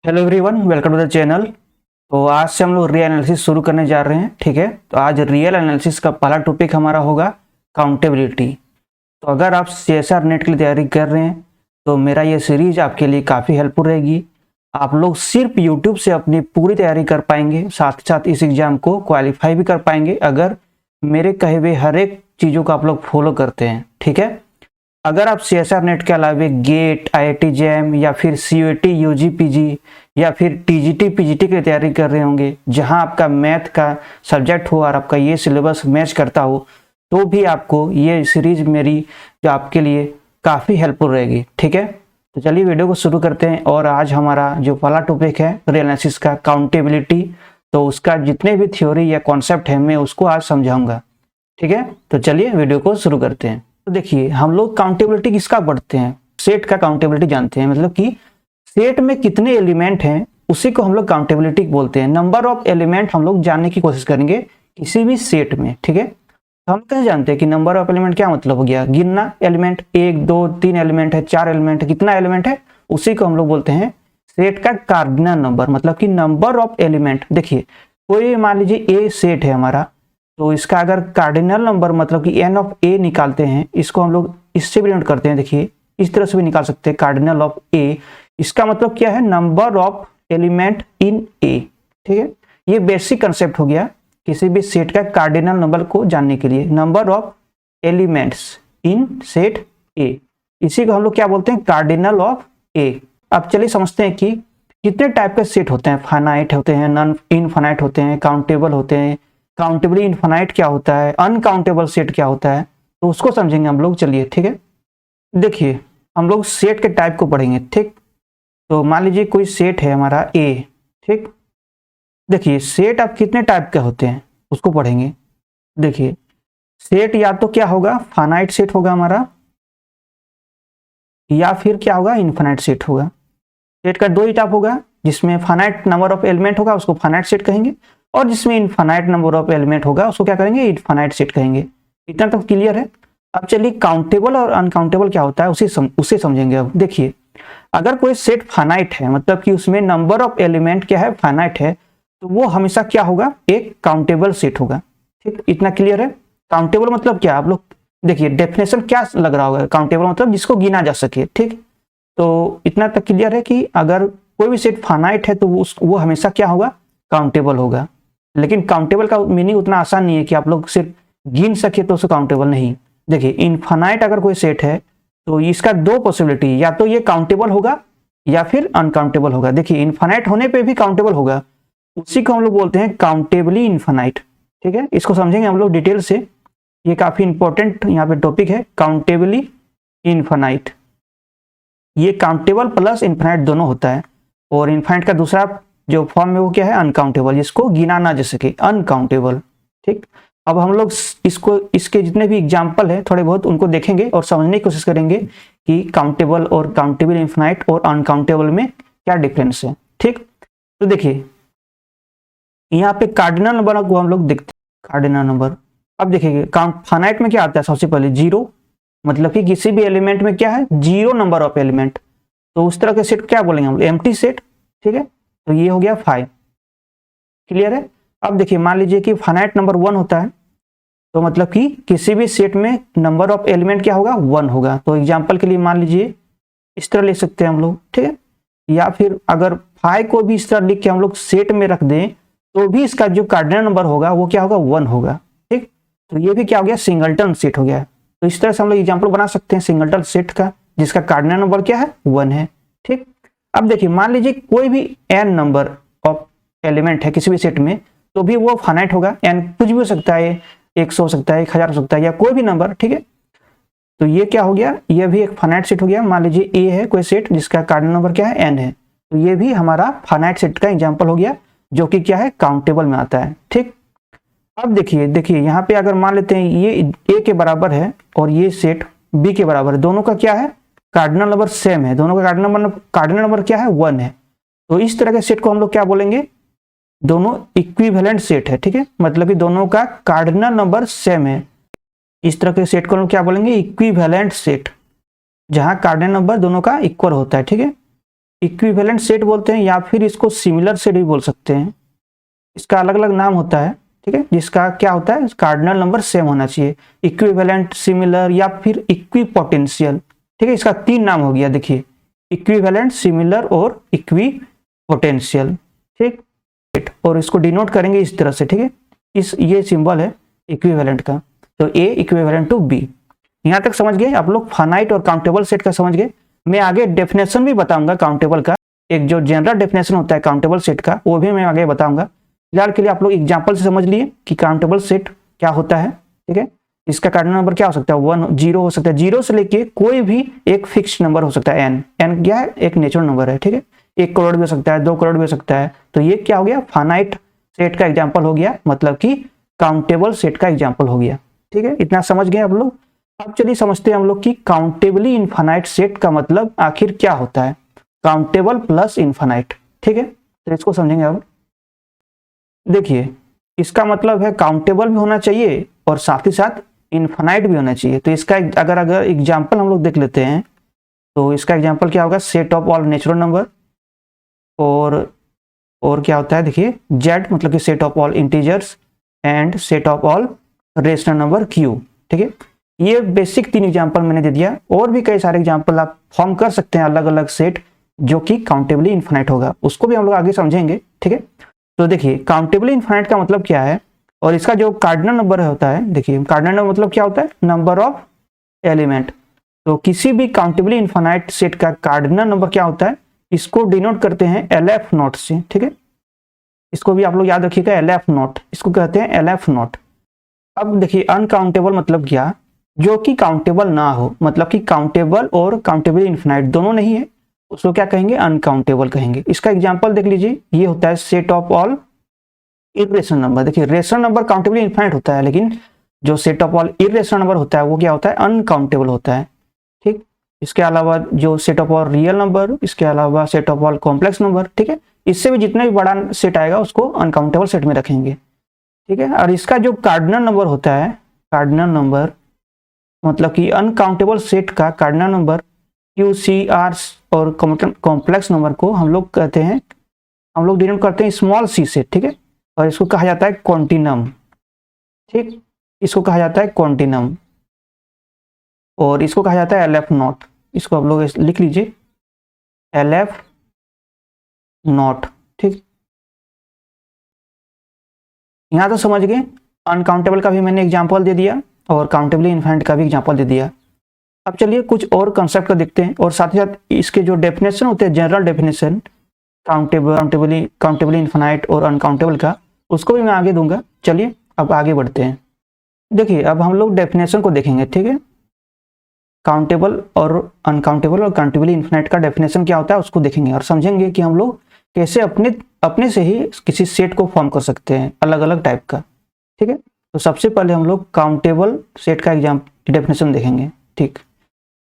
Hello everyone, welcome to the channel. तो आज से हम लोग रियल एनालिसिस शुरू करने जा रहे हैं। ठीक है, तो आज रियल एनालिसिस का पहला टॉपिक हमारा होगा काउंटेबिलिटी। तो अगर आप सीएसआर नेट के लिए तैयारी कर रहे हैं तो मेरा ये सीरीज आपके लिए काफ़ी हेल्पफुल रहेगी। आप लोग सिर्फ यूट्यूब से अपनी पूरी तैयारी कर पाएंगे, साथ ही साथ इस एग्ज़ाम को क्वालिफाई भी कर पाएंगे अगर मेरे कहे हुए हर एक चीज़ों को आप लोग फॉलो करते हैं। ठीक है, अगर आप सीएसआर नेट के अलावा गेट, आईआईटी जैम या फिर सीयूईटी, यूजी, पीजी या फिर टीजीटी, पीजीटी की तैयारी कर रहे होंगे जहां आपका मैथ का सब्जेक्ट हो और आपका ये सिलेबस मैच करता हो, तो भी आपको ये सीरीज मेरी जो आपके लिए काफ़ी हेल्पफुल रहेगी। ठीक है, तो चलिए वीडियो को शुरू करते हैं। और आज हमारा जो पहला टॉपिक है रियल एनालिसिस का काउंटेबिलिटी, तो उसका जितने भी थ्योरी या कॉन्सेप्ट है मैं उसको आज समझाऊंगा। ठीक है, तो चलिए वीडियो को शुरू करते हैं। तो देखिए, हम लोग काउंटेबिलिटी किसका पढ़ते हैं? सेट का काउंटेबिलिटी जानते हैं, मतलब कि सेट में कितने एलिमेंट हैं उसी को हम लोग काउंटेबिलिटी बोलते हैं। नंबर ऑफ एलिमेंट हम लोग जानने की कोशिश करेंगे किसी भी सेट में। ठीक है, तो हम कैसे जानते हैं कि नंबर ऑफ एलिमेंट क्या मतलब हो गया? गिनना एलिमेंट, 1 2 3 एलिमेंट है, 4 एलिमेंट है, कितना एलिमेंट है उसी को हम लोग बोलते हैं सेट का कार्डिनल नंबर, मतलब कि नंबर ऑफ एलिमेंट। देखिए, कोई मान लीजिए ए सेट है हमारा, तो इसका अगर कार्डिनल नंबर मतलब कि एन ऑफ ए निकालते हैं, इसको हम लोग इससे भी नोट करते हैं। देखिए, इस तरह से भी निकाल सकते हैं कार्डिनल ऑफ ए। इसका मतलब क्या है? नंबर ऑफ एलिमेंट इन ए। ठीक है, ये बेसिक कंसेप्ट हो गया किसी भी सेट का कार्डिनल नंबर को जानने के लिए। Number of elements in set ए, इसी को हम लोग क्या बोलते हैं? कार्डिनल ऑफ ए। अब चलिए समझते हैं कि कितने टाइप के सेट होते हैं। फाइनाइट होते हैं, नॉन इनफाइनाइट होते हैं, काउंटेबल होते हैं, काउंटेबली इनफाइनाइट क्या होता है, अनकाउंटेबल सेट क्या होता है, तो उसको समझेंगे हम लोग। चलिए ठीक है, देखिए हम लोग सेट के टाइप को पढ़ेंगे। ठीक, तो मान लीजिए कोई सेट है हमारा ए। ठीक, देखिए सेट अब कितने टाइप के होते हैं उसको पढ़ेंगे। देखिए, सेट या तो क्या होगा? फाइनाइट सेट होगा हमारा, या फिर क्या होगा? इनफाइनाइट सेट होगा। सेट का दो ही टाइप होगा, जिसमें फाइनाइट नंबर ऑफ एलिमेंट होगा उसको फाइनाइट सेट कहेंगे, और जिसमें इनफाइनाइट नंबर ऑफ एलिमेंट होगा उसको क्या करेंगे? इनफाइनाइट सेट कहेंगे। इतना तक क्लियर है? अब चलिए काउंटेबल और अनकाउंटेबल क्या होता है उसे समझेंगे। अब देखिए, अगर कोई सेट फाइनाइट है, मतलब कि उसमें नंबर ऑफ एलिमेंट क्या है? फाइनाइट है, तो वो हमेशा क्या होगा? एक काउंटेबल सेट होगा। ठीक, इतना क्लियर है? काउंटेबल मतलब क्या? आप लोग देखिए डेफिनेशन क्या लग रहा होगा? काउंटेबल मतलब जिसको गिना जा सके। ठीक, तो इतना तक क्लियर है कि अगर कोई भी सेट फाइनाइट है तो वो हमेशा क्या होगा? काउंटेबल होगा। लेकिन काउंटेबल का मीनिंग उतना आसान नहीं है कि आप लोग सिर्फ गिन सके तो उसे काउंटेबल नहीं। देखिए, इनफाइनाइट अगर कोई सेट है तो इसका दो पॉसिबिलिटी, या तो ये काउंटेबल होगा या फिर अनकाउंटेबल होगा। देखिए, इनफाइनाइट होने पे भी काउंटेबल होगा, उसी को हम लोग बोलते हैं काउंटेबली इनफाइनाइट। ठीक है, इसको समझेंगे हम लोग डिटेल से। ये काफी इंपॉर्टेंट यहाँ पे टॉपिक है, काउंटेबली इनफाइनाइट। ये काउंटेबल प्लस इनफाइनाइट दोनों होता है, और इनफाइनाइट का दूसरा जो फॉर्म है वो क्या है? अनकाउंटेबल, जिसको गिना ना जा सके, अनकाउंटेबल। ठीक, अब हम लोग इसके जितने भी एग्जाम्पल है थोड़े बहुत उनको देखेंगे और समझने की कोशिश करेंगे कि काउंटेबल और काउंटेबल इनफाइनाइट और अनकाउंटेबल में क्या डिफरेंस है। ठीक, तो देखिए यहाँ पे कार्डिनल नंबर को हम लोग देखते हैं। कार्डिनल नंबर, अब देखिए फाइनाइट में क्या आता है? सबसे पहले जीरो, मतलब कि किसी भी एलिमेंट में क्या है? जीरो नंबर ऑफ एलिमेंट, तो उस तरह के सेट क्या बोलेंगे हम? Empty set. ठीक है, तो ये हो गया 5। क्लियर है? अब देखिए, मान लीजिए कि फाइनाइट नंबर 1 होता है, तो मतलब कि किसी भी सेट में नंबर ऑफ एलिमेंट क्या होगा? 1 होगा। तो एग्जांपल के लिए मान लीजिए इस तरह ले सकते हैं हम लोग। ठीक है, या फिर अगर 5 को भी इस तरह लिख के हम लोग सेट में रख दें तो भी इसका जो कार्डिनल नंबर होगा वो क्या होगा? 1 होगा। ठीक, तो ये भी क्या हो गया? सिंगलटन सेट हो गया। तो इस तरह से हम लोग एग्जाम्पल बना सकते हैं सिंगलटन सेट का, जिसका कार्डिनल नंबर क्या है? 1 है। ठीक, अब देखिए मान लीजिए कोई भी n नंबर ऑफ एलिमेंट है किसी भी सेट में, तो भी वो फाइनाइट होगा। n कुछ भी हो सकता है, 100 हो सकता है, 1000 हो सकता है, या कोई भी नंबर। ठीक है, तो ये क्या हो गया? ये भी एक फाइनाइट सेट हो गया। मान लीजिए a है कोई सेट जिसका कार्डिनल नंबर क्या है? n है, तो ये भी हमारा फाइनाइट सेट का एग्जाम्पल हो गया, जो कि क्या है? काउंटेबल में आता है। ठीक, अब देखिए यहाँ पे अगर मान लेते हैं ये a के बराबर है और ये सेट b के बराबर है, दोनों का क्या है? कार्डिनल नंबर सेम है, दोनों का कार्डिनल नंबर क्या है? 1 है। तो इस तरह के सेट को हम लोग क्या बोलेंगे? दोनों इक्विवेलेंट सेट है। ठीक है, मतलब कि दोनों का कार्डिनल नंबर सेम है। इस तरह के सेट को हम लोग क्या बोलेंगे? इक्विवेलेंट सेट, जहां कार्डिनल नंबर दोनों का इक्वल होता है। ठीक है, इक्विवेलेंट सेट बोलते हैं या फिर इसको सिमिलर सेट भी बोल सकते हैं। इसका अलग अलग नाम होता है, ठीक है, जिसका क्या होता है, कार्डिनल नंबर सेम होना चाहिए। इक्विवेलेंट, सिमिलर या फिर इक्विपोटेंशियल, ठीक है, इसका 3 नाम हो गया। देखिए, इक्विवेलेंट, सिमिलर और इक्विपोटेंशियल, ठीक। और इसको डिनोट करेंगे इस तरह से, ठीक है, ये सिंबल है इक्विवेलेंट का, तो ए इक्विवेलेंट टू बी। यहां तक समझ गए आप लोग, फाइनाइट और काउंटेबल सेट का समझ गए। मैं आगे डेफिनेशन भी बताऊंगा काउंटेबल का, एक जो जनरल डेफिनेशन होता है काउंटेबल सेट का, वो भी मैं आगे बताऊंगा। फिलहाल के लिए आप लोग एग्जाम्पल से समझ लिए कि काउंटेबल सेट क्या होता है, ठीक है। इसका कार्डिनल नंबर क्या हो सकता है, 1 0 हो सकता है, 0 से लेके कोई भी एक फिक्स नंबर हो सकता है, एन क्या है, एक नेचुरल नंबर है, ठीक है। 1 करोड़ भी हो सकता है, 2 करोड़ भी हो सकता है। तो ये क्या हो गया, फाइनाइट सेट का एग्जाम्पल हो गया, मतलब कि काउंटेबल सेट का एग्जाम्पल हो गया, ठीक है। इतना समझ गए आप लोग। अब चलिए समझते हैं हम लोग कि काउंटेबली इनफाइनाइट सेट का मतलब आखिर क्या होता है, काउंटेबल प्लस इनफाइनाइट, ठीक है। तो इसको समझेंगे अब। देखिए, इसका मतलब है काउंटेबल भी होना चाहिए और साथ ही साथ इनफाइनाइट भी होना चाहिए। तो इसका अगर एग्जाम्पल हम लोग देख लेते हैं, तो इसका एग्जाम्पल क्या होगा, set of all natural number, और क्या होता है, देखिए, जेड मतलब कि set of all integers and set of all rational number Q, ठीक है। ये बेसिक 3 एग्जाम्पल मैंने दे दिया, और भी कई सारे एग्जाम्पल आप फॉर्म कर सकते हैं, अलग अलग सेट जो कि काउंटेबली इनफाइनाइट होगा, उसको भी हम लोग आगे समझेंगे, ठीक है। तो देखिए, काउंटेबली इनफाइनाइट का मतलब क्या है, और इसका जो कार्डिनल नंबर होता है, देखिए कार्डिनल नंबर मतलब क्या होता है, नंबर ऑफ एलिमेंट। तो किसी भी काउंटेबली इनफाइनाइट सेट का कार्डिनल नंबर क्या होता है, इसको डिनोट करते हैं LF नॉट से, ठीक है। इसको भी आप लोग याद रखिएगा, LF नॉट, इसको कहते हैं LF नॉट। अब देखिए, अनकाउंटेबल मतलब क्या, जो कि काउंटेबल ना हो, मतलब कि काउंटेबल और काउंटेबल इनफाइनाइट दोनों नहीं है, उसको क्या कहेंगे, अनकाउंटेबल कहेंगे। इसका एग्जांपल देख लीजिए, ये होता है set of all irrational number. देखिए, रेशनल नंबर काउंटेबल इनफाइनाइट होता है, लेकिन जो set of all irrational number होता है वो क्या होता है, अनकाउंटेबल होता है, ठीक। इसके अलावा जो set of all real number, इसके अलावा set of all complex number, ठीक है, इससे भी जितना भी बड़ा सेट आएगा उसको अनकाउंटेबल सेट में रखेंगे, ठीक है। और इसका जो कार्डिनल नंबर होता है, कार्डिनल नंबर मतलब कि अनकाउंटेबल सेट का कार्डिनल नंबर QCR और कॉम्प्लेक्स नंबर को हम लोग कहते हैं, हम लोग डिनोट करते हैं स्मॉल c से, ठीक है। और इसको कहा जाता है क्वांटिनम, ठीक, इसको कहा जाता है क्वांटिनम, और इसको कहा जाता है LF नॉट। इसको आप लोग लिख लीजिए, LF नॉट, ठीक। यहां तो समझ गए, अनकाउंटेबल का भी मैंने एग्जांपल दे दिया और काउंटेबली इनफाइनाइट का भी एग्जांपल दे दिया। अब चलिए कुछ और कंसेप्ट को देखते हैं, और साथ ही साथ इसके जो डेफिनेशन होते हैं, जनरल डेफिनेशन काउंटेबली इनफाइनाइट और अनकाउंटेबल का, उसको भी मैं आगे दूंगा। चलिए अब आगे बढ़ते हैं। देखिए, अब हम लोग डेफिनेशन को देखेंगे, ठीक है। काउंटेबल और अनकाउंटेबल और काउंटेबली इनफाइनाइट का डेफिनेशन क्या होता है उसको देखेंगे, और समझेंगे कि हम लोग कैसे अपने से ही किसी सेट को फॉर्म कर सकते हैं, अलग अलग टाइप का, ठीक है। तो सबसे पहले हम लोग काउंटेबल सेट का डेफिनेशन देखेंगे, ठीक।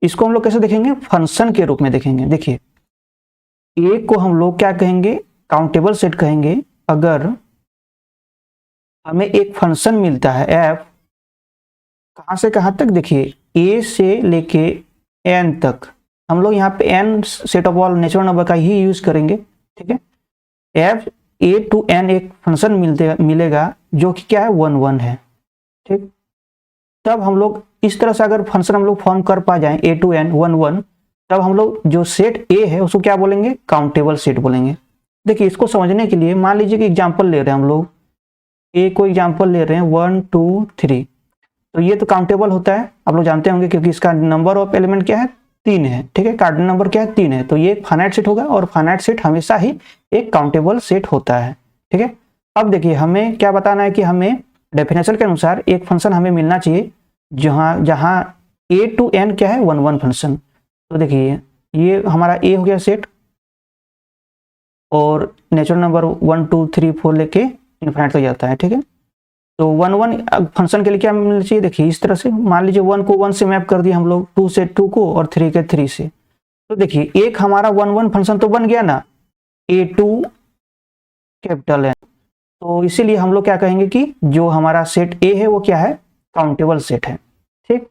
इसको हम लोग कैसे देखेंगे, फंक्शन के रूप में देखेंगे। देखिए, ए को हम लोग क्या कहेंगे, काउंटेबल सेट कहेंगे अगर हमें एक फंक्शन मिलता है f, कहां से कहां तक, देखिए a से लेके n तक। हम लोग यहाँ पे n set of all natural number का ही यूज करेंगे, ठीक है। f a to n एक फंक्शन मिलेगा जो कि क्या है, 1 1 है, ठीक। तब हम लोग इस तरह से अगर फंक्शन हम लोग फॉर्म कर पा जाए a to n 1 1, तब हम लोग जो सेट a है उसको क्या बोलेंगे, काउंटेबल सेट बोलेंगे। देखिए, इसको समझने के लिए मान लीजिए कि एग्जांपल ले रहे हैं हम लोग, a को एग्जांपल ले रहे हैं 1 2 3, तो ये तो काउंटेबल होता है, आप लोग जानते होंगे, क्योंकि इसका नंबर ऑफ एलिमेंट क्या है, 3 है, ठीक है। कार्डिनल नंबर क्या है, 3 है, तो ये एक फाइनाइट सेट होगा, और फाइनाइट सेट हमेशा ही एक काउंटेबल सेट होता है, ठीक है। अब देखिए, हमें क्या बताना है कि हमें डेफिनेशन के अनुसार एक फंक्शन हमें मिलना चाहिए जहां a to n क्या है, 1 1 फंक्शन। तो देखिए, ये हमारा a हो गया सेट, और नेचुरल नंबर 1 2 3 4 लेके इनफाइनाइट तक जाता है, ठीक है। तो 1 1 फंक्शन के लिए क्या मिलना चाहिए, देखिए इस तरह से, मान लीजिए 1 को 1 से मैप कर दिया हम लोग, 2 से 2 को, और 3 के 3 से। तो देखिए, एक हमारा 1 1 फंक्शन तो बन गया ना, a to कैपिटल N। तो इसीलिए हम लोग क्या कहेंगे कि जो हमारा सेट a है वो क्या है, काउंटेबल सेट है, ठीक।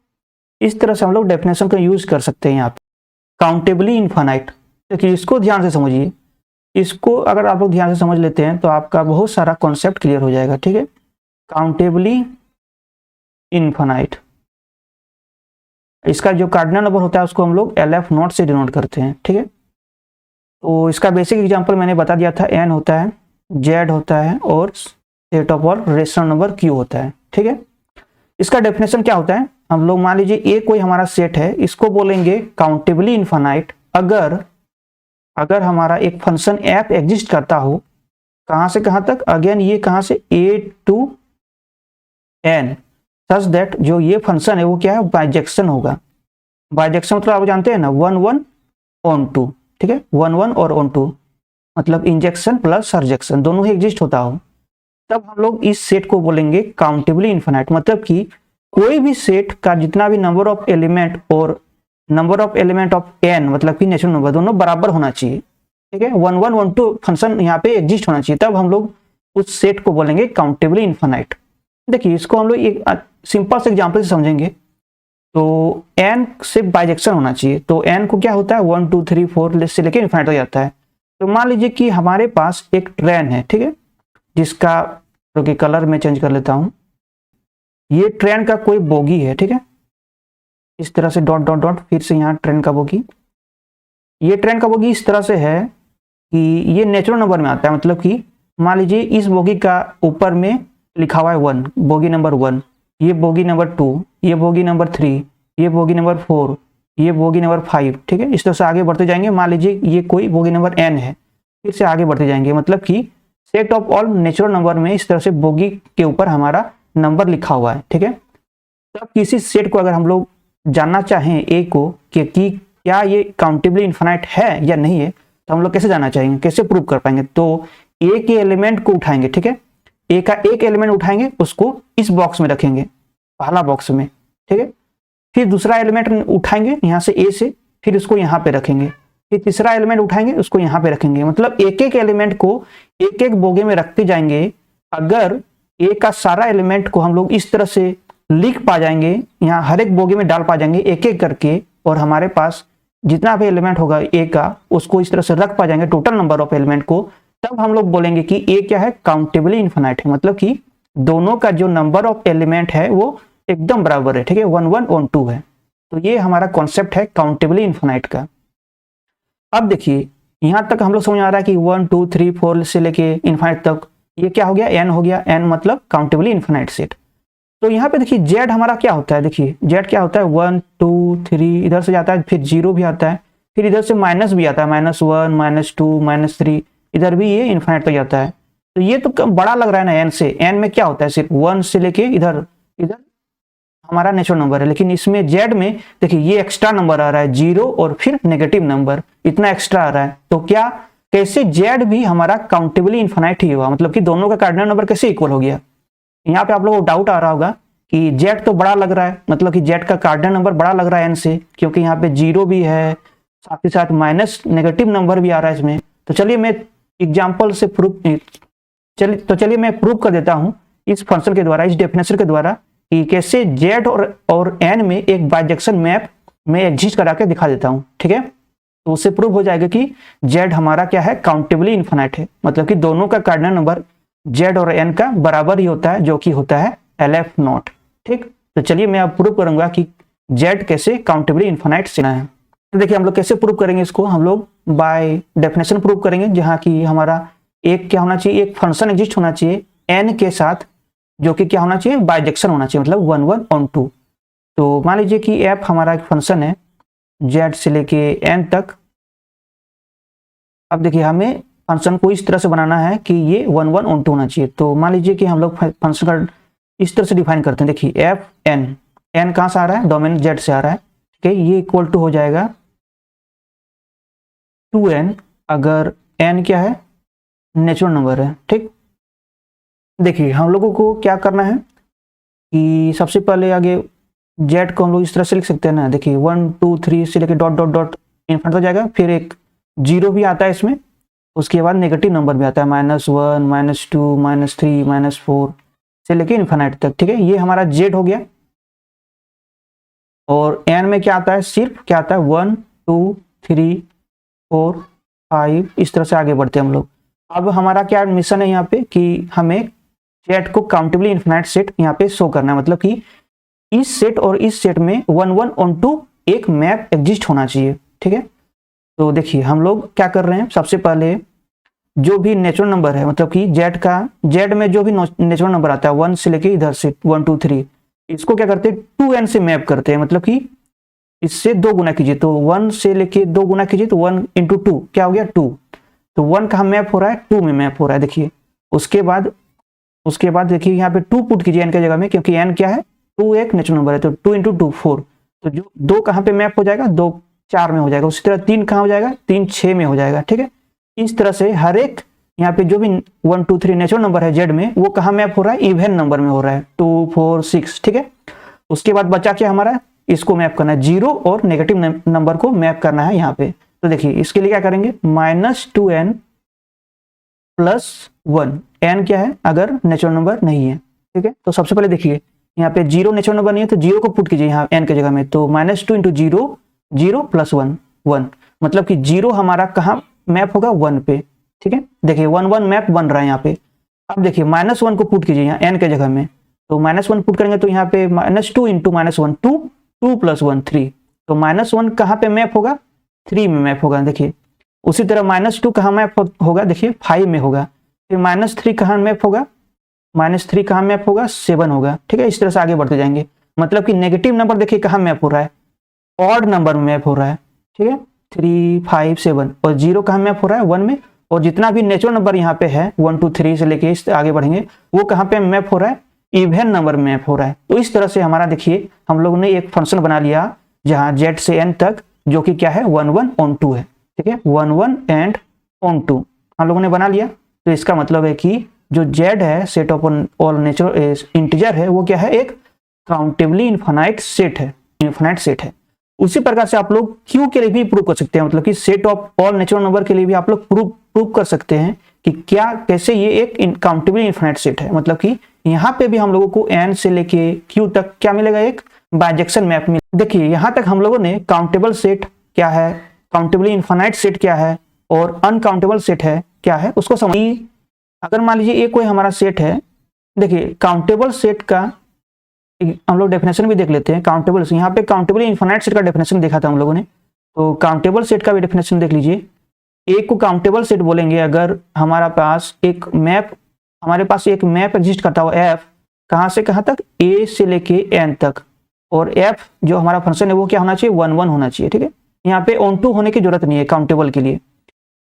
इस तरह से हम लोग डेफिनेशन का यूज कर सकते हैं यहाँ पे। काउंटेबली इनफाइनाइट, देखिए इसको ध्यान से समझिए, इसको अगर आप लोग ध्यान से समझ लेते हैं तो आपका बहुत सारा कॉन्सेप्ट क्लियर हो जाएगा। ठीक है, काउंटेबली इनफाइनाइट, इसका जो कार्डिनल नंबर होता है उसको हम लोग LF नॉट से डिनोट करते हैं। ठीक है, तो इसका बेसिक एग्जांपल मैंने बता दिया था, n होता है, z होता है और set of all rational number q होता है। ठीक है, इसका डेफिनेशन क्या होता है, हम लोग मान लीजिए ए कोई हमारा सेट है, इसको बोलेंगे काउंटेबली इनफाइनाइट अगर हमारा एक फंक्शन f एग्जिस्ट करता हो, कहां से कहां तक, अगेन ये कहां से a to n, such that जो ये फंक्शन है वो क्या है, बाइजेक्शन होगा। बाइजेक्शन मतलब आप जानते हैं ना, 1 1 ऑन 2। ठीक है, 1 1 और ऑन 2 मतलब इंजेक्शन प्लस सरजेक्शन दोनों ही एग्जिस्ट होता हो, तब हम लोग इस सेट को बोलेंगे काउंटेबली इनफाइनाइट। मतलब कि कोई भी सेट का जितना भी नंबर ऑफ एलिमेंट और number of element of n मतलब कि नेचुरल नंबर दोनों बराबर होना चाहिए। ठीक है, 1 1 1 2 फंक्शन यहाँ पे एग्जिस्ट होना चाहिए, तब हम लोग उस सेट को बोलेंगे काउंटेबली इनफाइनाइट। देखिए इसको हम लोग एक सिंपल से एग्जांपल से समझेंगे। तो n से बाइजेक्शन होना चाहिए, तो n को क्या होता है 1 2 3 4 से लेकर इनफाइनाइट तक जाता है। तो मान लीजिए कि हमारे पास एक ट्रेन है, ठीक है, जिसका जो कि कलर में चेंज कर लेता हूं, ये ट्रेन का कोई बोगी है। ठीक है, इस तरह से डॉट डॉट डॉट, फिर से यहाँ ट्रेन का बोगी, ये ट्रेन का बोगी इस तरह से है कि ये नेचुरल नंबर में आता है। मतलब कि मान लीजिए इस बोगी का ऊपर में लिखा हुआ है 1, बोगी नंबर 1, ये बोगी नंबर 2, ये बोगी नंबर 3, ये बोगी नंबर 4, ये बोगी नंबर 5। ठीक है, इस तरह से आगे बढ़ते जाएंगे। मान लीजिए ये कोई बोगी नंबर n है, फिर से आगे बढ़ते जाएंगे। मतलब कि set of all natural number में इस तरह से बोगी के ऊपर हमारा नंबर लिखा हुआ है। ठीक है, तब किसी सेट को अगर हम लोग जानना चाहें ए को कि क्या ये काउंटेबली इनफाइनाइट है या नहीं है, तो हम लोग कैसे जानना चाहेंगे, कैसे प्रूव कर पाएंगे। तो ए के एलिमेंट को उठाएंगे। ठीक है, ए का एक एलिमेंट उठाएंगे, उसको इस बॉक्स में रखेंगे, पहला बॉक्स में। ठीक है, फिर दूसरा एलिमेंट उठाएंगे यहाँ से ए से, फिर उसको यहाँ पे रखेंगे, फिर तीसरा एलिमेंट उठाएंगे, उसको यहाँ पे रखेंगे। मतलब एक एक एलिमेंट को एक एक बोगे में रखते जाएंगे। अगर ए का सारा एलिमेंट को हम लोग इस तरह से लिख पा जाएंगे, यहाँ हर एक बोगे में डाल पा जाएंगे एक एक करके, और हमारे पास जितना भी एलिमेंट होगा ए का उसको इस तरह से रख पा जाएंगे, टोटल नंबर ऑफ एलिमेंट को, तब हम लोग बोलेंगे कि ए क्या है, काउंटेबली इनफाइनाइट है। मतलब कि दोनों का जो नंबर ऑफ एलिमेंट है वो एकदम बराबर है। ठीक है, 1 1 1 2 है। तो ये हमारा कॉन्सेप्ट है काउंटेबली इनफाइनाइट का। अब देखिए यहां तक हम लोग समझ आ रहा है कि 1 2 3 4 से लेके इनफाइनाइट तक ये क्या हो गया, n हो गया। n मतलब काउंटेबली इनफाइनाइट सेट। तो यहाँ पे देखिए z हमारा क्या होता है, देखिए z क्या होता है 1 2 3 इधर से जाता है, फिर 0 भी आता है, फिर इधर से माइनस भी आता है, -1 -2 -3, इधर भी ये इनफाइनाइट तक जाता है। तो ये तो बड़ा लग रहा है ना n से, n में क्या होता है सिर्फ 1 से लेके इधर इधर हमारा नेचुरल नंबर है, लेकिन इसमें z में देखिए ये एक्स्ट्रा नंबर आ रहा है 0 और फिर नेगेटिव नंबर, इतना एक्स्ट्रा आ रहा है। तो क्या कैसे z भी हमारा काउंटेबली इनफाइनाइट ही हुआ, मतलब कि दोनों का कार्डिनल नंबर कैसे इक्वल हो गया। यहाँ पे आप लोगों को डाउट आ रहा होगा कि z तो बड़ा लग रहा है, मतलब कि z का कार्डिनल नंबर बड़ा लग रहा है n से, क्योंकि यहाँ पे 0 भी है, साथ ही साथ माइनस नेगेटिव नंबर भी आ रहा है इसमें। तो चलिए मैं एग्जाम्पल से चलिए मैं प्रूव कर देता हूँ इस फंक्शन के द्वारा, इस डेफिनेशन के द्वारा, कि कैसे z और n में एक बाइजेक्शन मैप में एग्जिस्ट करा के दिखा देता हूँ। ठीक है, तो उससे प्रूव हो जाएगा कि z हमारा क्या है, काउंटेबली इनफाइनाइट है। मतलब कि दोनों का कार्डिनल नंबर z और n का बराबर ही होता है, जो कि होता है LF नॉट। ठीक, तो चलिए मैं अब प्रूव करूंगा कि z कैसे काउंटेबली इनफाइनाइट से है। तो देखिए हम लोग कैसे प्रूव करेंगे इसको, हम लोग बाय डेफिनेशन प्रूव करेंगे, जहां की हमारा एक क्या होना चाहिए, एक फंक्शन एग्जिस्ट होना चाहिए n के साथ, जो कि क्या होना चाहिए, बाइजेक्शन होना चाहिए, मतलब 1 1 ऑन 2। तो मान लीजिए कि f हमारा एक फंक्शन है z से लेके n तक। अब देखिए हमें फंक्शन को इस तरह से बनाना है कि ये 1 1 ऑन 2 होना चाहिए। तो मान लीजिए कि हम लोग फंक्शन का इस तरह से डिफाइन करते हैं। देखिए एफ n कहाँ से आ रहा है, डोमेन z से आ रहा है। ठीक है, ये इक्वल टू हो जाएगा 2n, अगर n क्या है, नेचुरल नंबर है। ठीक, देखिए हम लोगों को क्या करना है कि सबसे पहले आगे z को हम लोग इस तरह से लिख सकते हैं ना, देखिए 1 2 3 से लेके डॉट डॉट डॉट इनफिनिटी हो जाएगा, फिर एक 0 भी आता है इसमें, उसके बाद नेगेटिव नंबर भी आता है -1 -2 -3 -4 से लेके इनफिनिटी तक। ठीक है, ये हमारा z हो गया। और n में क्या आता है, सिर्फ क्या आता है 1 2 3 4 5 इस तरह से आगे बढ़ते हैं हम लोग। अब हमारा क्या मिशन है यहाँ पे कि हमें सेट को काउंटेबली इन्फिनाइट सेट यहाँ पे शो करना है, मतलब कि इस सेट और इस सेट में 1 1 ऑन 2 एक मैप एग्जिस्ट होना चाहिए। ठीक है, तो देखिए हम लोग क्या कर रहे हैं, सबसे पहले जो भी नेचुरल नंबर है, मतलब कि जेड में जो भी नेचुरल नंबर आता है 1 से लेके इधर से 1 2 3, इसको क्या करते हैं 2n से मैप करते हैं, मतलब कि इससे 2 गुना कीजिए, तो 1 से लेके 2 गुना कीजिए तो 1 इंटू 2 क्या हो गया 2, तो 1 कहाँ मैप हो रहा है 2 में मैप हो रहा है। देखिए उसके बाद देखिए यहाँ पे 2 पुट कीजिए n के जगह में, क्योंकि n क्या है 2 एक नेचुरल नंबर है, तो 2 इंटू 2 4, तो जो 2 कहाँ पे मैप हो जाएगा 2 4 में हो जाएगा। उसी तरह 3 कहाँ हो जाएगा 3 6 में हो जाएगा। ठीक है, इस तरह से हर एक यहाँ पे जो भी 1 2 3 नेचुरल नंबर है जेड में, वो कहाँ मैप हो रहा है इवन नंबर में हो रहा है 2 4 6। ठीक है, उसके बाद बचा क्या हमारा, इसको मैप करना है, 0 और नेगेटिव नंबर को मैप करना है यहाँ पे। तो देखिए इसके लिए क्या करेंगे -2n + 1, n क्या है अगर नेचुरल नंबर नहीं है। ठीक है, तो सबसे पहले देखिए यहाँ पे 0 नेचुरल नंबर नहीं है, तो 0 को पुट कीजिए यहाँ n के जगह में, तो -2 इंटू 0 0 + 1 1, मतलब कि 0 हमारा कहाँ मैप होगा 1 पे। ठीक है, देखिए 1 1 मैप बन रहा है यहाँ पे। अब देखिए -1 को पुट कीजिए यहाँ n के जगह में, तो -1 पुट करेंगे तो यहाँ पे -2 इंटू -1 2 2 + 1 3, तो -1 कहाँ पे मैप होगा 3 में मैप होगा। देखिए उसी तरह -2 कहाँ मैप होगा, देखिए 5 में होगा, फिर -3 कहाँ मैप होगा, -3 कहाँ मैप होगा 7 होगा। ठीक है, इस तरह से आगे बढ़ते जाएंगे, मतलब कि नेगेटिव नंबर देखिए कहाँ मैप हो रहा है ऑड नंबर में मैप हो रहा है। ठीक है, 3 5 7, और 0 कहाँ मैप हो रहा है 1 में, और जितना भी नेचुरल नंबर यहाँ पे है 1 2 3 से लेके इस आगे बढ़ेंगे वो कहाँ पे मैप हो रहा है इवन नंबर में मैप हो रहा है। तो इस तरह से हमारा देखिए हम लोगों ने एक फंक्शन बना लिया जहाँ z से n तक, जो कि क्या है 1 1 ऑन 2 है। ठीक है, 1 1 एंड ऑन 2 हम लोगों ने बना लिया। तो इसका मतलब है कि जो z है set of all natural integer है, वो क्या है एक काउंटेबली इनफाइनाइट सेट है। उसी प्रकार से आप लोग q के लिए भी प्रूव कर सकते हैं, मतलब कि set of all natural number के लिए भी आप लोग प्रूव कर सकते हैं कि क्या कैसे ये एक काउंटेबली इनफाइनाइट सेट है। मतलब कि यहाँ पे भी हम लोगों को n से लेके q तक क्या मिलेगा एक बाइजेक्शन मैप मिल। देखिए यहाँ तक हम लोगों ने काउंटेबल सेट क्या है, काउंटेबली इनफाइनाइट सेट क्या है, और अनकाउंटेबल सेट है क्या है उसको समझिए। अगर मान लीजिए ये कोई हमारा सेट है, देखिए काउंटेबल सेट का हम लोग डेफिनेशन भी देख लेते हैं। काउंटेबल यहाँ पे काउंटेबल इनफाइनाइट सेट का डेफिनेशन देखा था हम लोगों ने, तो काउंटेबल सेट का भी डेफिनेशन देख लीजिए। एक को काउंटेबल सेट बोलेंगे अगर हमारे पास एक मैप एग्जिस्ट करता हो f कहाँ से कहाँ तक a से लेके n तक, और f जो हमारा फंक्शन है वो क्या होना चाहिए 1 1 होना चाहिए। ठीक है, यहाँ पे ऑन 2 होने की जरूरत नहीं है काउंटेबल के लिए,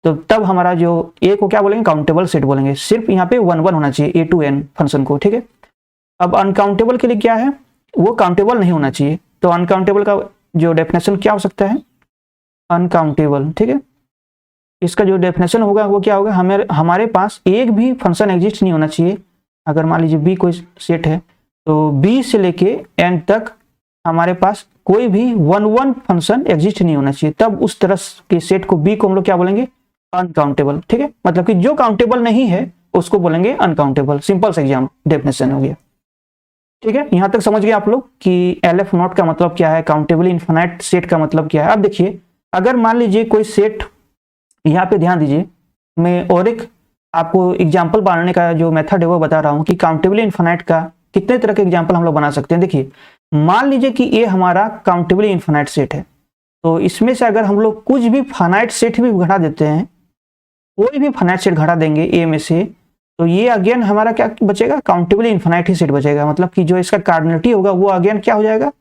तो तब हमारा जो a को क्या बोलेंगे काउंटेबल सेट बोलेंगे, सिर्फ यहाँ पे 1 1 होना चाहिए a to n फंक्शन को। ठीक है, अब अनकाउंटेबल के लिए क्या है वो काउंटेबल नहीं होना चाहिए, तो अनकाउंटेबल का जो डेफिनेशन क्या हो सकता है अनकाउंटेबल। ठीक है, इसका जो डेफिनेशन होगा वो क्या होगा, हमारे पास एक भी फंक्शन एग्जिस्ट नहीं होना चाहिए। अगर मान लीजिए b कोई सेट है तो b से लेके n तक हमारे पास कोई भी 1 1 फंक्शन एग्जिस्ट नहीं होना चाहिए, तब उस तरह के सेट को b को हम लोग क्या बोलेंगे अनकाउंटेबल। ठीक है, मतलब कि जो काउंटेबल नहीं है उसको बोलेंगे अनकाउंटेबल। सिंपल सा एग्जाम डेफिनेशन हो गया। ठीक है, यहां तक समझ गए आप लोग कि LF नॉट का मतलब क्या है, काउंटेबल इनफाइनाइट सेट का मतलब क्या है। अब देखिए अगर मान लीजिए कोई सेट, यहाँ पे ध्यान दीजिए मैं और एक आपको एग्जाम्पल बनाने का जो मेथड है वो बता रहा हूँ कि काउंटेबल इनफाइनाइट का कितने तरह के एग्जाम्पल हम लोग बना सकते हैं। देखिए मान लीजिए कि ये हमारा काउंटेबल इनफाइनाइट सेट है, तो इसमें से अगर हम लोग कुछ भी फाइनाइट सेट भी घटा देते हैं, कोई भी फाइनाइट सेट घटा देंगे ए में से, तो ये अगेन हमारा क्या बचेगा काउंटेबल इनफाइनाइट ही सेट बचेगा। मतलब कि जो इसका कार्डिनलिटी होगा वो अगेन क्या हो जाएगा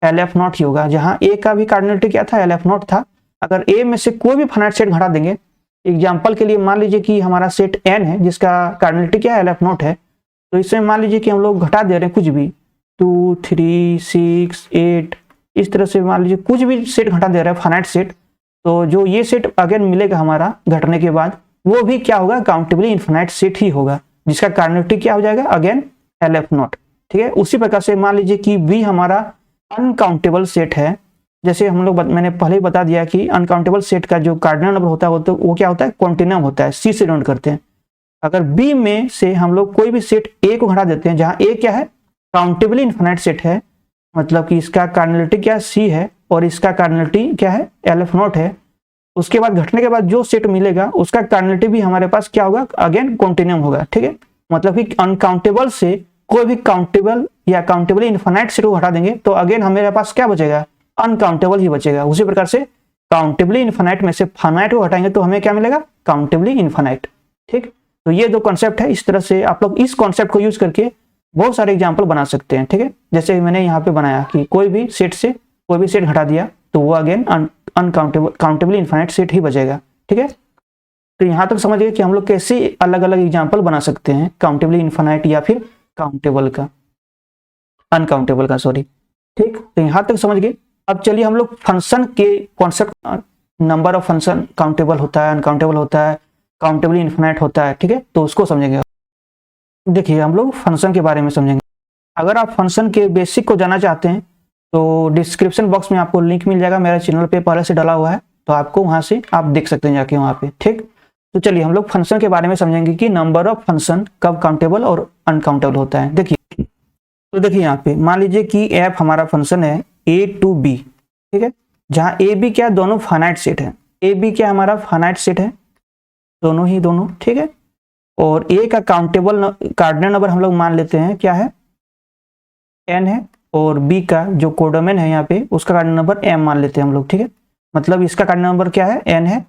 LF नॉट ही होगा, जहां ए का भी कार्डिनलिटी क्या था LF नॉट था। अगर ए में से कोई भी फाइनाइट सेट घटा देंगे, एग्जाम्पल के लिए मान लीजिए कि हमारा सेट n है जिसका कार्डिनलिटी क्या है LF नॉट है, तो इसमें मान लीजिए कि हम लोग घटा दे रहे हैं कुछ भी 2 3 6 8, इस तरह से मान लीजिए कुछ भी सेट घटा दे रहा है फाइनाइट सेट, तो जो ये सेट अगेन मिलेगा हमारा घटने के बाद वो भी क्या होगा काउंटेबली इनफाइनाइट सेट ही होगा, जिसका कार्डिनलिटी क्या हो जाएगा अगेन LF नॉट। ठीक है, उसी प्रकार से मान लीजिए कि b हमारा अनकाउंटेबल सेट है, जैसे हम लोग मैंने पहले ही बता दिया कि अनकाउंटेबल सेट का जो कार्डिनल नंबर होता है तो वो क्या होता है कॉन्टिन्यूम होता है, c से डिनोट करते हैं। अगर b में से हम लोग कोई भी सेट a को घटा देते हैं, जहां a क्या है काउंटेबली इनफाइनाइट सेट है, मतलब कि इसका कार्डिनलिटी क्या c है और इसका कार्डिनलिटी क्या है LF नॉट है, उसके बाद घटने के बाद जो सेट मिलेगा उसका कार्डिनलिटी भी हमारे पास क्या होगा, अगेन कॉन्टिन्यूम होगा। ठीक है, मतलब कि अनकाउंटेबल से कोई भी काउंटेबल या काउंटेबल इनफाइनाइट सेट को हटा देंगे तो अगेन हमारे पास क्या बचेगा, अनकाउंटेबल ही बचेगा। उसी प्रकार से काउंटेबली इनफाइनाइट में से फाइनाइट को हटाएंगे तो हमें क्या मिलेगा, काउंटेबली इनफाइनाइट। ठीक, तो ये दो कॉन्सेप्ट है। इस तरह से आप लोग इस कॉन्सेप्ट को यूज करके बहुत सारे एग्जाम्पल बना सकते हैं। ठीक है, जैसे मैंने यहाँ पे बनाया कि कोई भी सेट से कोई भी सेट हटा दिया तो वो again uncountable countably infinite set ही बचेगा। ठीक है, तो यहाँ तक समझ गए कि हम लोग कैसे अलग अलग एग्जाम्पल बना सकते हैं काउंटेबली इनफाइनाइट या फिर काउंटेबल का, अनकाउंटेबल का, सॉरी। ठीक, तो यहाँ तक समझ गए। अब चलिए हम लोग फंक्शन के concept, number of function countable होता है, अनकाउंटेबल होता है, काउंटेबली इनफाइनाइट होता है। ठीक है, तो उसको समझेंगे। देखिए हम लोग फंक्शन के बारे में समझेंगे। अगर आप फंक्शन के बेसिक को जानना चाहते हैं तो डिस्क्रिप्शन बॉक्स में आपको लिंक मिल जाएगा, मेरे चैनल पे पहले से डाला हुआ है, तो आपको वहां से आप देख सकते हैं जाके वहां पे। ठीक, तो चलिए हम लोग फंक्शन के बारे में समझेंगे कि नंबर ऑफ फंक्शन कब काउंटेबल और अनकाउंटेबल होता है। देखिए, तो देखिए यहाँ पे मान लीजिए कि एफ हमारा फंक्शन है ए टू बी। ठीक है, जहाँ ए बी क्या, दोनों फाइनाइट सेट है। ए बी क्या हमारा फाइनाइट सेट है, दोनों ही दोनों। ठीक है, और ए का काउंटेबल कार्डिनल नंबर हम लोग मान लेते हैं क्या है, एन है, और बी का जो कोडोमेन है यहाँ पे उसका कार्डिनल नंबर एम मान लेते हैं हम लोग। ठीक है, मतलब इसका कार्डिनल नंबर क्या है, एन है,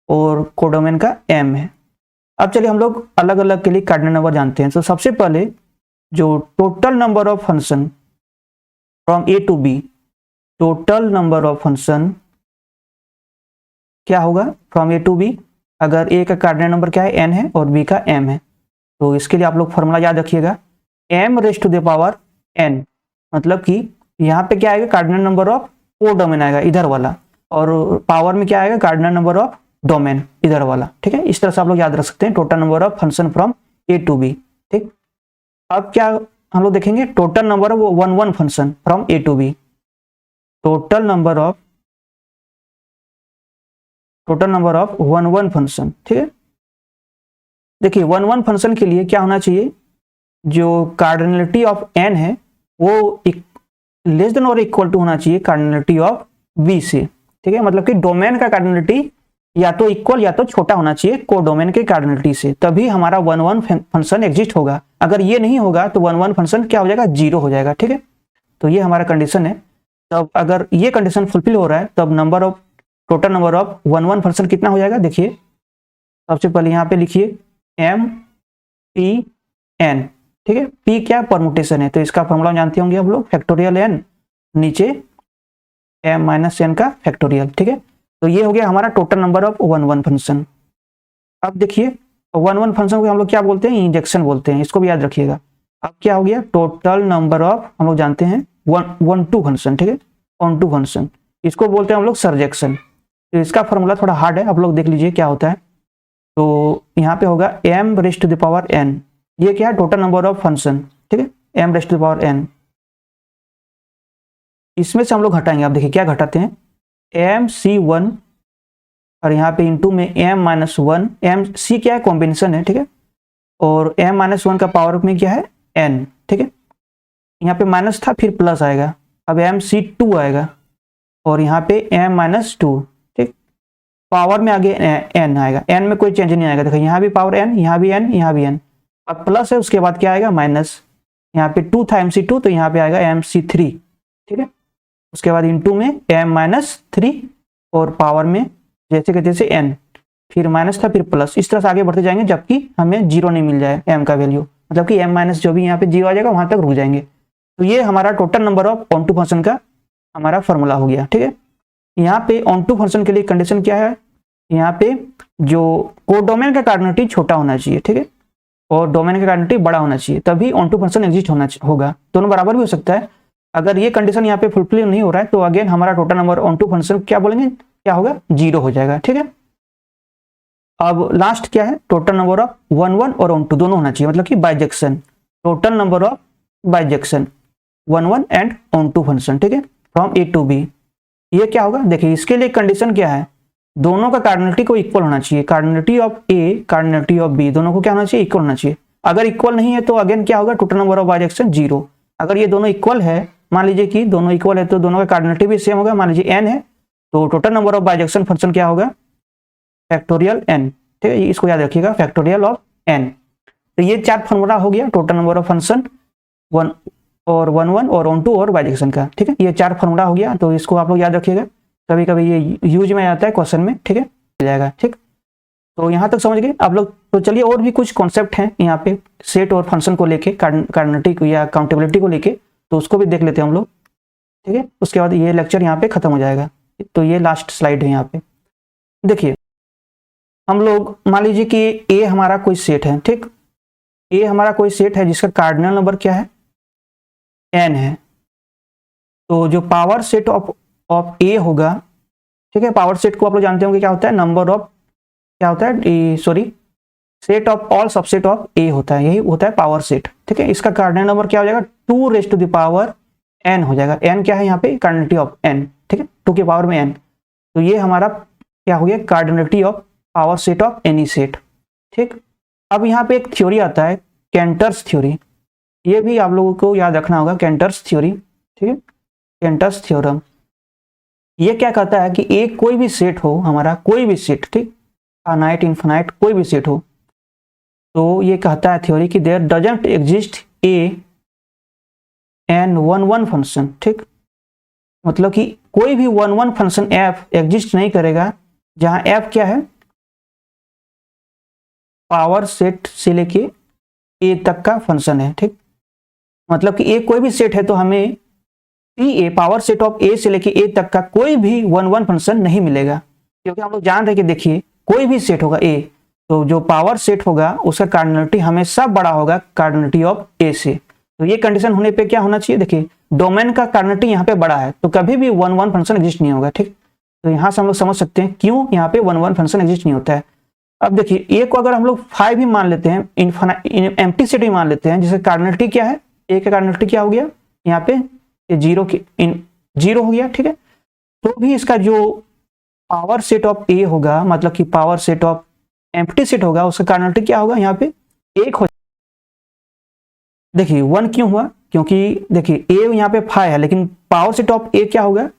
और कोडोमेन का एम है। अब चलिए हम लोग अलग अलग के लिए कार्डिनल नंबर जानते हैं। तो सबसे पहले जो total number of function from A to B, total number of function क्या होगा फ्रॉम ए टू बी, अगर ए का कार्डिनल नंबर क्या है, एन है, और बी का एम है, तो इसके लिए आप लोग फॉर्मूला याद रखिएगा, m raise to the power n. मतलब कि यहाँ पे क्या आएगा, कार्डिनल नंबर ऑफ कोडोमेन आएगा इधर वाला, और पावर में क्या आएगा, कार्डिनल नंबर ऑफ डोमेन इधर वाला। ठीक है, इस तरह से आप लोग याद रख सकते हैं total number of function from A to B. ठीक, अब क्या हम लोग देखेंगे, total number of one function from A to B, total number of one function. ठीक है, देखिए वन फंक्शन के लिए क्या होना चाहिए, जो कार्डिनलिटी ऑफ एन है वो लेस देन और इक्वल टू होना चाहिए कार्डिनलिटी ऑफ बी से। ठीक है, मतलब कि डोमेन का कार्डिनलिटी या तो इक्वल या तो छोटा होना चाहिए कोडोमेन के कार्डिनलिटी से, तभी हमारा वन फंक्शन एग्जिस्ट होगा। अगर ये नहीं होगा तो वन फंक्शन क्या हो जाएगा, जीरो हो जाएगा। ठीक है, तो ये हमारा कंडीशन है। तब अगर ये कंडीशन फुलफिल हो रहा है तब number of total number of one function कितना हो जाएगा। देखिए सबसे पहले यहाँ पे लिखिए एम पी एन। ठीक है, पी क्या परमुटेशन है, तो इसका फॉर्मूला जानते होंगे हम लोग, फैक्टोरियल एन नीचे एम माइनस एन का फैक्टोरियल। ठीक है, तो ये हो गया हमारा total number of one function. अब देखिए वन फंक्शन को हम लोग क्या बोलते हैं, इंजेक्शन बोलते हैं, इसको भी याद रखिएगा। अब क्या हो गया, टोटल नंबर ऑफ हम लोग जानते हैं वन टू फंक्शन। ठीक है, ऑन टू फंक्शन, इसको बोलते हैं हम लोग सरजेक्शन। तो इसका फॉर्मूला थोड़ा हार्ड है, आप लोग देख लीजिए क्या होता है। तो यहाँ पे होगा m raise to the power n, ये क्या है, टोटल नंबर ऑफ फंक्शन। ठीक है, m raise to the power n, इसमें से हम लोग घटाएंगे। आप देखिए क्या घटाते हैं, एम सी वन, और यहाँ पे इंटू में m minus one, m C क्या है, कॉम्बिनेशन है। ठीक है, और एम माइनस वन का पावर में क्या है, एन। ठीक है, यहाँ पे माइनस था फिर प्लस आएगा, अब एम सी टू आएगा, और यहाँ पे एम माइनस टू। ठीक, पावर में आगे एन आएगा, एन में कोई चेंज नहीं आएगा। देखो यहाँ भी पावर एन, यहाँ भी एन, यहाँ भी एन। अब प्लस है, उसके बाद क्या आएगा, माइनस। यहाँ पे टू था एम सी टू, तो यहाँ पे आएगा एम सी थ्री। ठीक है, उसके बाद इंटू में एम माइनस थ्री, और पावर में जैसे कि जैसे एन, फिर माइनस था फिर प्लस, इस तरह से आगे बढ़ते जाएंगे जबकि हमें जीरो नहीं मिल जाए एम का वैल्यू, मतलब कि एम माइनस जो भी यहाँ पे जीरो आ जाएगा वहां तक रुक जाएंगे। तो ये हमारा total number of onto function का हमारा फॉर्मूला हो गया। ठीक है, यहाँ पे ऑन टू फंक्शन के लिए कंडीशन क्या है, यहाँ पे जो कोडोमेन का कार्डिनलिटी छोटा होना चाहिए। ठीक है, और डोमेन का कार्डिनलिटी बड़ा होना चाहिए, तभी ऑन टू फंक्शन एग्जिस्ट होगा। दोनों बराबर भी हो सकता है। अगर ये कंडीशन यहाँ पे फुलफिल नहीं हो रहा है तो अगेन हमारा total number onto function क्या बोलेंगे, क्या होगा, जीरो हो जाएगा। ठीक है, अब लास्ट क्या है, टोटल नंबर ऑफ वन और ऑन टू दोनों होना चाहिए, मतलब कि bijection, total number of bijection one and onto function. ठीक है, फ्रॉम ए टू बी, ये क्या होगा, देखिए इसके लिए कंडीशन क्या है, दोनों का कार्डिनलिटी को इक्वल होना चाहिए, cardinality of A cardinality of B दोनों को क्या होना चाहिए, इक्वल होना चाहिए। अगर इक्वल नहीं है तो अगेन क्या होगा, total number of bijection zero. अगर ये दोनों इक्वल है, मान लीजिए कि दोनों इक्वल है तो दोनों का कार्डिनलिटी भी सेम होगा, मान लीजिए एन है, तो total number of bijection function क्या होगा, फैक्टोरियल n, ठीक है, इसको याद रखिएगा, फैक्टोरियल ऑफ n। तो ये 4 फॉर्मूला हो गया टोटल नंबर ऑफ फंक्शन, 1 और 1 1 और ऑन टू और बाइजेक्शन का, ठीक है, ये 4 फॉर्मूला हो गया। तो इसको आप लोग याद रखिएगा, कभी कभी ये यूज में आता है क्वेश्चन में, ठीक है, मिल जाएगा। ठीक, तो यहाँ तक समझ गए आप लोग। तो चलिए और भी कुछ कॉन्सेप्ट हैं यहाँ पे सेट और फंक्शन को लेके, कार्डिनलिटी या काउंटेबिलिटी को लेके, तो उसको भी देख लेते हैं हम लोग, ठीक है। उसके बाद ये लेक्चर यहाँ पे खत्म हो जाएगा। तो ये लास्ट स्लाइड है यहाँ पे। देखिए हम लोग मान लीजिए कि ए हमारा कोई सेट है, ठीक, ए हमारा कोई सेट है जिसका कार्डिनल नंबर क्या है, n है। तो जो पावर सेट ऑफ ए होगा, ठीक है, पावर सेट को आप लोग जानते होंगे क्या होता है, नंबर ऑफ, क्या होता है, sorry, set of all subset of A होता है, यही होता है पावर सेट, ठीक है। इसका कार्डिनल नंबर क्या हो जाएगा, 2 raise to the power n हो जाएगा। n क्या है यहाँ पे, कार्डिनलिटी ऑफ n, ठीक है, 2 के पावर में n। तो ये हमारा क्या हो गया, cardinality of power set of any set, ठीक। अब यहाँ पे एक थ्योरी आता है, कैंटर्स थ्योरी, ये भी आप लोगों को याद रखना होगा, कैंटर्स थ्योरी, ठीक है, कैंटर्स थ्योरम। ये क्या कहता है कि एक कोई भी सेट हो हमारा, कोई भी सेट, ठीक, फाइनाइट इनफाइनाइट कोई भी सेट हो, तो ये कहता है थ्योरी कि there doesn't exist a an 1 1 function, ठीक, मतलब कि कोई भी 1 1 फंक्शन एफ एग्जिस्ट नहीं करेगा जहां एफ क्या है, पावर सेट से लेके ए तक का फंक्शन है, ठीक। मतलब कि ए कोई भी सेट है तो हमें P A power set of A से लेके ए तक का कोई भी 1 1 फंक्शन नहीं मिलेगा, क्योंकि हम लोग जान रहे हैं कि देखिए कोई भी सेट होगा ए, तो जो पावर सेट होगा उसका कार्डिनलिटी हमेशा बड़ा होगा कार्डिनलिटी ऑफ ए से। तो ये कंडीशन होने पे क्या होना चाहिए, देखिए डोमेन का कार्डिनलिटी यहाँ पे बड़ा है तो कभी भी 1 1 फंक्शन एग्जिस्ट नहीं होगा, ठीक। तो यहाँ से हम लोग समझ सकते हैं क्यों यहाँ पे 1 1 फंक्शन एग्जिस्ट नहीं होता है। अब देखिए ए को अगर हम लोग 5 भी मान लेते हैं, एम्प्टी सेट भी मान लेते हैं, जिसका कार्डिनलिटी क्या है, ए का कार्डिनलिटी क्या हो गया यहाँ पे, ये 0 हो गया, ठीक है। तो भी इसका जो पावर सेट ऑफ ए होगा, मतलब कि power set of empty set होगा, उसका कार्डिनलिटी क्या होगा यहाँ पे 1 हो। देखिए 1 क्यों हुआ, क्योंकि देखिए ए यहाँ पे 5 है, लेकिन पावर सेट ऑफ ए क्या होगा,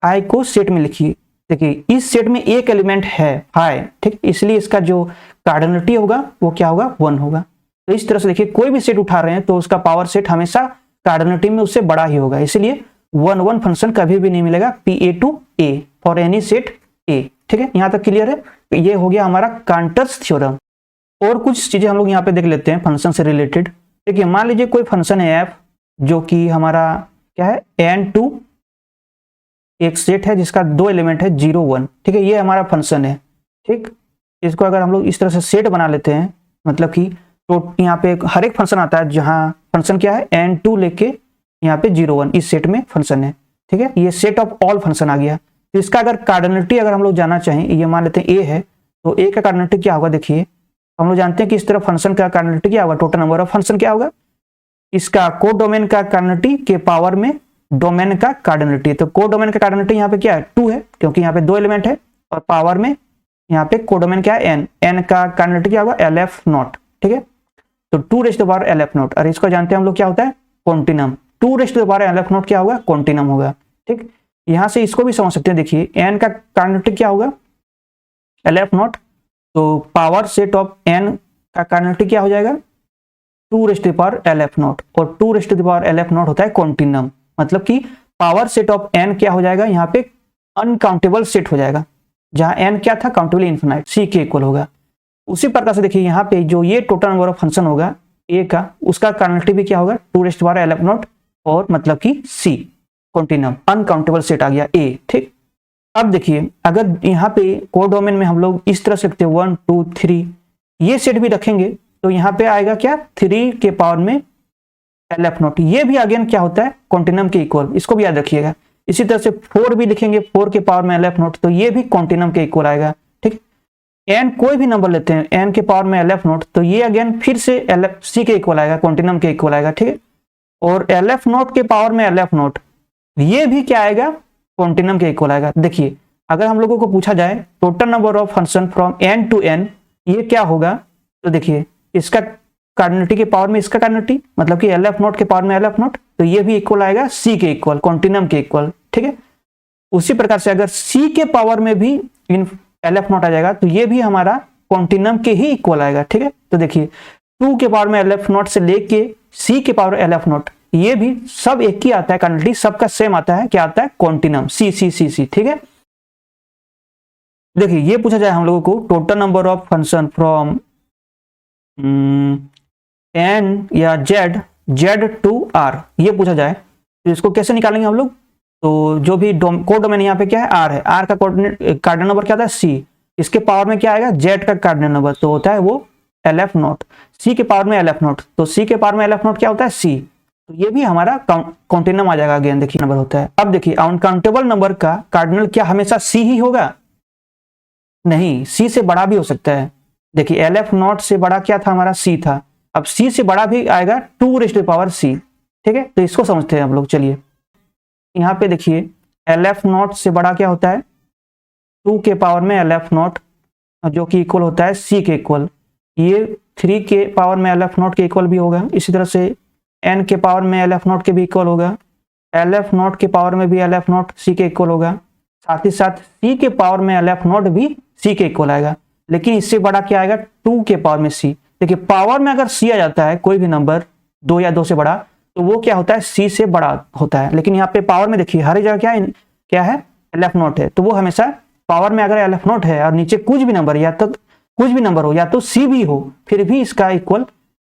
5 को सेट में लिखिए, देखिए इस सेट में एक एलिमेंट है 5, ठीक, इसलिए इसका जो कार्डिनलिटी होगा वो क्या होगा, 1 होगा। तो इस तरह से देखिए कोई भी सेट उठा रहे हैं तो उसका पावर सेट हमेशा कार्डिनलिटी में उससे बड़ा ही होगा, इसलिए 1 1 फंक्शन कभी भी नहीं मिलेगा P A to A for any set A, ठीक है। यहाँ तक क्लियर है, ये हो गया हमारा कैंटर्स थ्योरम। और कुछ चीजें हम लोग यहाँ पे देख लेते हैं फंक्शन से रिलेटेड। देखिए मान लीजिए कोई फंक्शन है एफ, जो कि हमारा क्या है, n2 एक सेट है जिसका 2 एलिमेंट है 0 1, ठीक है, ये हमारा फंक्शन है, ठीक। इसको अगर हम लोग इस तरह से सेट बना लेते हैं, मतलब कि तो यहाँ पे हर एक फंक्शन आता है जहाँ फंक्शन क्या है n2 लेके यहाँ पे 0 1 इस सेट में फंक्शन है, ठीक है, ये सेट ऑफ ऑल फंक्शन आ गया। तो इसका अगर कार्डिनलिटी अगर हम लोग जानना चाहें, ये मान लेते हैं ए है, तो ए का कार्डिनलिटी क्या होगा, देखिए हम लोग जानते हैं कि इस तरह फंक्शन का कार्डिनलिटी क्या होगा, टोटल नंबर ऑफ फंक्शन क्या होगा, इसका को डोमेन का कार्डिनलिटी के पावर में डोमेन का कार्डिनलिटी। तो को डोमेन का कार्डिनलिटी यहाँ पे क्या है, 2 है, क्योंकि यहाँ पे 2 एलिमेंट है, और पावर में यहाँ पे को डोमेन क्या है, n का कार्डिनलिटी क्या होगा, LF0, ठीक है। तो 2 raise to the power LF0, और इसको जानते हैं हम लोग क्या होता है, continuum. 2 raise to the power LF0 क्या होगा, कॉन्टिनम होगा, ठीक। यहाँ से इसको भी समझ सकते हैं, देखिए n का कार्डिनलिटी क्या होगा, LF0, तो पावर सेट ऑफ n का कार्डिनलिटी क्या हो जाएगा, 2 raise to the power LF0, और 2 raise to the power LF0 होता है कॉन्टिनम, मतलब कि पावर सेट ऑफ n क्या हो जाएगा, यहाँ पे अनकाउंटेबल सेट हो जाएगा, जहां n क्या था, काउंटेबल इनफिनाइट, c के इक्वल होगा। उसी प्रकार से देखिए यहाँ पे जो ये टोटल नंबर ऑफ फंक्शन होगा a का, उसका कार्डिनलिटी भी क्या होगा, 2 raise to the power LF0, और मतलब कि c कॉन्टिनम अनकाउंटेबल सेट आ गया a, ठीक। अब देखिए अगर यहाँ पे कोडोमेन में हम लोग इस तरह से रखते हैं 1 2 3, ये सेट भी रखेंगे तो यहाँ पे आएगा क्या, 3 के पावर में LF0, ये भी अगेन क्या होता है, कॉन्टिनम के इक्वल, इसको भी याद रखिएगा। इसी तरह से 4 भी लिखेंगे, 4 के पावर में LF0, तो ये भी कॉन्टिनम के इक्वल आएगा, ठीक। n कोई भी नंबर लेते हैं, n के पावर में LF0, तो ये अगेन फिर से C के इक्वल आएगा, कॉन्टिनम के इक्वल आएगा, ठीक है। और LF0 के पावर में LF0, ये भी क्या आएगा, कॉन्टिनम के इक्वल आएगा। देखिए अगर हम लोगों को पूछा जाए total number of function from n to n, ये क्या होगा, तो देखिए इसका कार्डिनलिटी के पावर में इसका कार्डिनलिटी, मतलब कि LF0 के पावर में LF0, तो ये भी इक्वल आएगा C के इक्वल, कॉन्टिनम के इक्वल, ठीक है। उसी प्रकार से अगर C के पावर में भी इन LF नॉट आ जाएगा, तो ये भी हमारा कॉन्टिनम के ही इक्वल आएगा। ठीक है, तो देखिए 2 के पावर में LF नॉट से लेके C के पावर LF नॉट, ये भी सब एक ही आता है, क्वांटिटी सबका सेम आता है, क्या आता है, continuum C C C C। ठीक है, देखिए ये पूछा जाए हम लोगों को total number of function from N या Z टू R, ये पूछा जाए तो इसको कैसे निकालेंगे हम लोग। तो जो भी कोड डोमेन यहाँ पे क्या है, R है, R का कार्डिनल नंबर क्या होता है, C, इसके पावर में क्या आएगा, Z का कार्डिनल नंबर, तो होता है वो LF नॉट, C के पावर में LF नॉट, तो C के पावर में LF नॉट क्या होता है, C, तो ये भी हमारा कॉन्टिनम आ जाएगा। अगेन देखिए नंबर होता है। अब देखिए अनकाउंटेबल नंबर का कार्डिनल क्या हमेशा C ही होगा, नहीं, C से बड़ा भी हो सकता है। देखिए LF नॉट से बड़ा क्या था, हमारा C था, अब C से बड़ा भी आएगा 2 रेज़ टू पावर C। ठीक है, तो इसको समझते हैं हम लोग। चलिए यहाँ पे देखिए LF नॉट से बड़ा क्या होता है, 2 के पावर में LF नॉट, जो कि इक्वल होता है C के इक्वल, ये 3 के पावर में LF नॉट के इक्वल भी होगा। इसी तरह से N के पावर में LF नॉट के भी इक्वल होगा, LF नॉट के पावर में भी LF नॉट C के इक्वल होगा, साथ ही साथ C के पावर में LF नॉट भी C के इक्वल आएगा। लेकिन इससे बड़ा क्या आएगा, 2 के पावर में C। देखिए पावर में अगर C आ जाता है कोई भी नंबर 2 या 2 से बड़ा, तो वो क्या होता है, C से बड़ा होता है। लेकिन यहाँ पे पावर में देखिए हर जगह क्या है, LF नॉट है, तो वो हमेशा पावर में अगर LF नॉट है और नीचे कुछ भी नंबर, या तो कुछ भी नंबर हो या तो C भी हो, फिर भी इसका इक्वल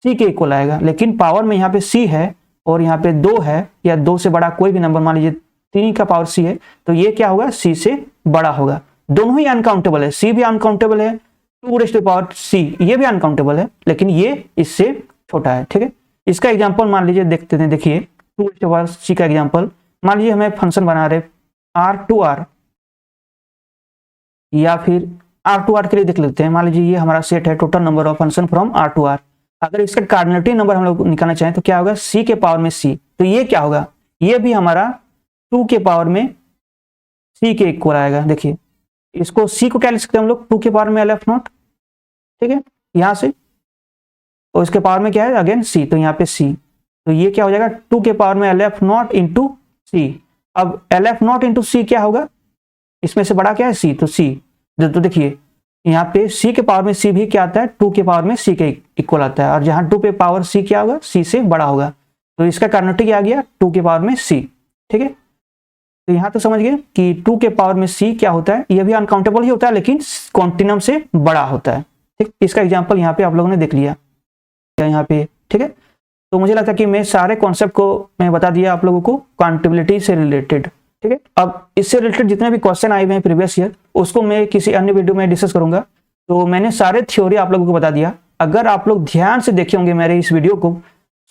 C के इक्वल आएगा। लेकिन पावर में यहाँ पे C है और यहाँ पे 2 है, या 2 से बड़ा कोई भी नंबर, मान लीजिए 3 का पावर C है, तो ये क्या होगा, C से बड़ा होगा। दोनों ही अनकाउंटेबल है, C भी अनकाउंटेबल है, 2 रेज़ टू पावर C ये भी अनकाउंटेबल है, लेकिन ये इससे छोटा है। ठीक है, इसका एग्जांपल मान लीजिए देखते हैं। देखिए 2 रेज़ टू पावर C का एग्जांपल, मान लीजिए हमें फंक्शन बना रहे R टू R, या फिर R टू R के लिए देख लेते हैं। मान लीजिए ये हमारा सेट है total number of function from R to R। अगर इसका कार्डिनलिटी नंबर हम लोग निकालना चाहें तो क्या होगा, C के पावर में C, तो ये क्या होगा, ये भी हमारा 2 के पावर में C के इक्वल आएगा। देखिए इसको C को क्या लिख सकते हैं हम लोग, 2 के पावर में LF नॉट। ठीक है, यहाँ से, और इसके पावर में क्या है, अगेन C, तो यहाँ पे C, तो ये क्या हो जाएगा, 2 के पावर में LF नॉट इंटू C। अब LF नॉट इंटू C क्या होगा, इसमें से बड़ा क्या है, C, तो C, तो देखिए यहाँ पे C के पावर में C भी क्या आता है, 2 के पावर में C के इक्वल आता है, और जहाँ 2 पे पावर C क्या होगा, C से बड़ा होगा, तो इसका कार्डिनलिटी क्या आ गया, 2 के पावर में C। ठीक है, तो यहाँ तो समझ गए कि 2 के पावर में C क्या होता है, ये भी अनकाउंटेबल ही होता है, लेकिन कॉन्टिनम से बड़ा होता है। ठीक, इसका एग्जांपल यहाँ पे आप लोगों ने देख लिया यहाँ पे। ठीक है, तो मुझे लगता है कि मैं सारे कॉन्सेप्ट को मैं बता दिया आप लोगों को काउंटेबिलिटी से रिलेटेड। ठीक है, अब इससे रिलेटेड जितने भी क्वेश्चन आए हुए हैं प्रीवियस ईयर, उसको मैं किसी अन्य वीडियो में डिस्कस करूंगा। तो मैंने सारे थ्योरी आप लोगों को बता दिया। अगर आप लोग ध्यान से देखे होंगे मेरे इस वीडियो को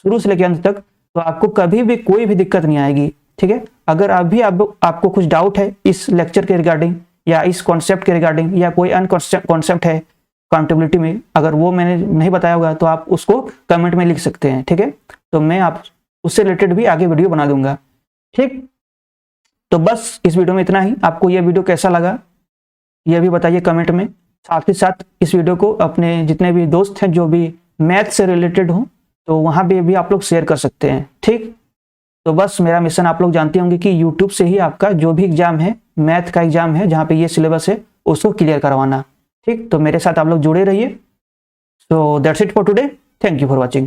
शुरू से लेकर अंत तक, तो आपको कभी भी कोई भी दिक्कत नहीं आएगी। ठीक है, अगर अभी आपको कुछ डाउट है इस लेक्चर के रिगार्डिंग, या इस कॉन्सेप्ट के रिगार्डिंग, या कोई अन्य कॉन्सेप्ट है काउंटेबिलिटी में, अगर वो मैंने नहीं बताया होगा तो आप उसको कमेंट में लिख सकते हैं। ठीक है, तो मैं आप उससे रिलेटेड भी आगे वीडियो बना दूंगा। ठीक, तो बस इस वीडियो में इतना ही। आपको यह वीडियो कैसा लगा यह भी बताइए कमेंट में। साथ ही साथ इस वीडियो को अपने जितने भी दोस्त हैं जो भी मैथ से रिलेटेड हो, तो वहाँ पे भी आप लोग शेयर कर सकते हैं। ठीक, तो बस मेरा मिशन आप लोग जानते होंगे कि यूट्यूब से ही आपका जो भी एग्जाम है, मैथ का एग्जाम है जहाँ पे ये सिलेबस है, उसको क्लियर करवाना। ठीक, तो मेरे साथ आप लोग जुड़े रहिए। So that's it for today, thank you for watching.